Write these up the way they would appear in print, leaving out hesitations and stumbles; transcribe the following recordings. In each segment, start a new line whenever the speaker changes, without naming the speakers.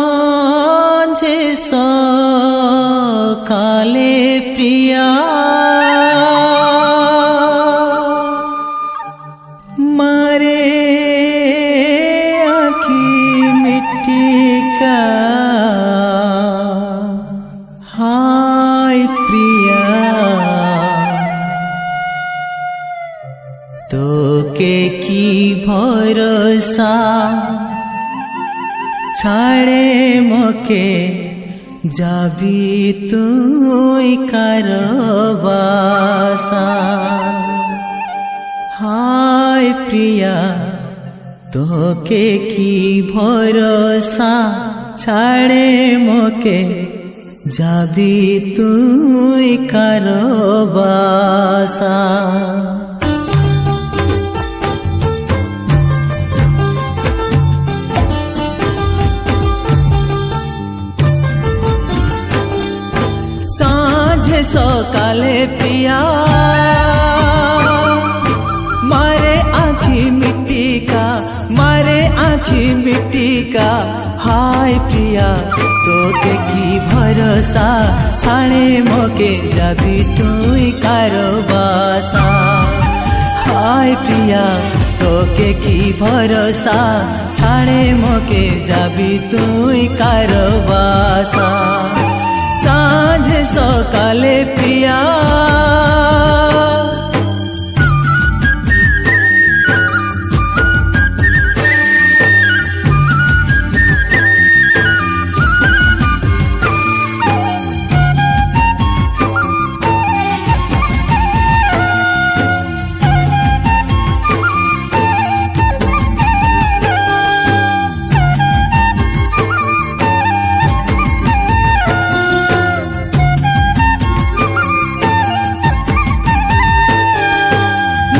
সাঁঝে সকালে প্রিয়া मारे आँखी मिट्टी का हाय प्रिया तो के की भरोसा छाड़े मोके जाबी तुई कारबासा हाय प्रिया तोके की भरोसा छाड़े मोके जाबी तुई कारबासा साँझे सकाले प्रिया मारे आँखी मिट्टी का हाय प्रिया तोके की भरोसा छाड़े मोके जाबी तुई कारबासा हाय प्रिया तोके की भरोसा छाड़े मोके जाबी तुई कारबासा साँझे सकाले प्रिया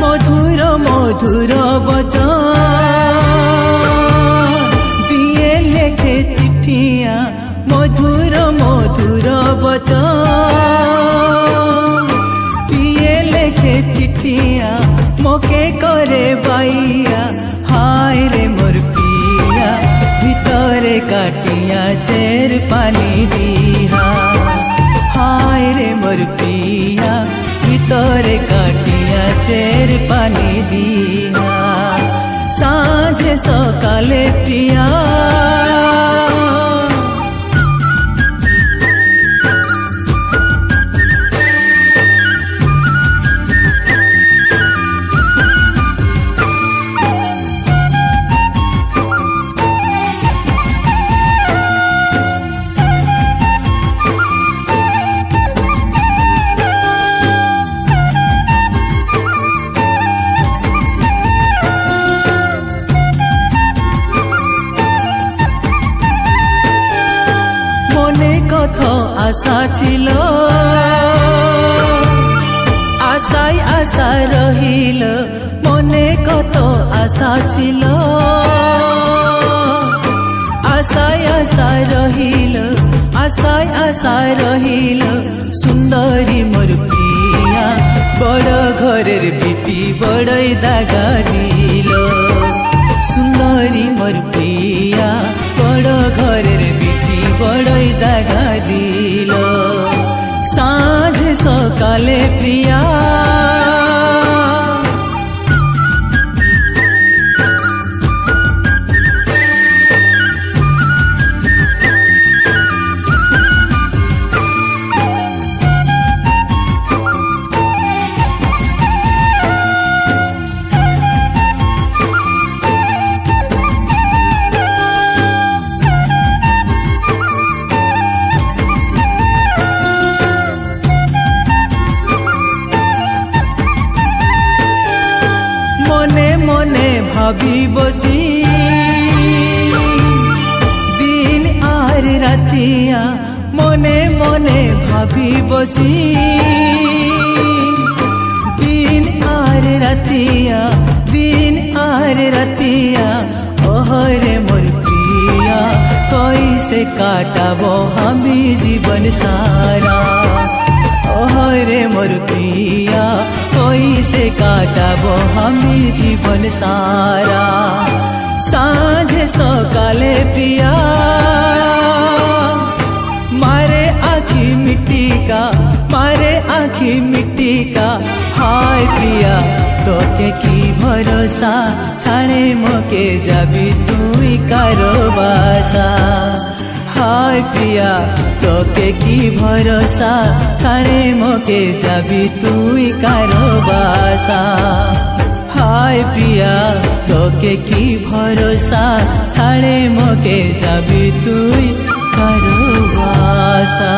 मधुर बचन दिए लेखे चिट्ठिया मधुर बचन दिए लेखे चिट्ठिया मोके करे बाइया हाय रे मोर पिया भितरे काटिया चेर पानी दिहा हाय रे मोर पिया भितरे काटिया चेर पानी दिहा साँझे सकाले प्रिया आशा छिलो आशाई आशा रहिल मने कत आशा छिलो आशाई आशा रहिल आशाई आशा रहिल सुंदरी मोर पिया बड़ घरेर बिटी बड़ई दागा दिल सुंदरी मोर पिया बड़ घरेर बिटी बड़ई दागा दिल साँझे सकाले प्रिया भाभी बसी दिन आर रातिया मने मने भाभी बसी दिन आर रातिया ओहरे मोर पिया कैसे काटाबो हमी जीवन सारा ओहरे मोर पिया कैसे काटाबो हमी जीवन सारा ভরসা ছাড়ে মোকে যাবি তুই কারো বাসা। হায় প্রিয়া তোকে কি ভরসা ছাড়ে মোকে যাবি তুই কারো বাসা। হায় প্রিয়া তোকে কি ভরসা ছাড়ে মোকে যাবি তুই কারো বাসা।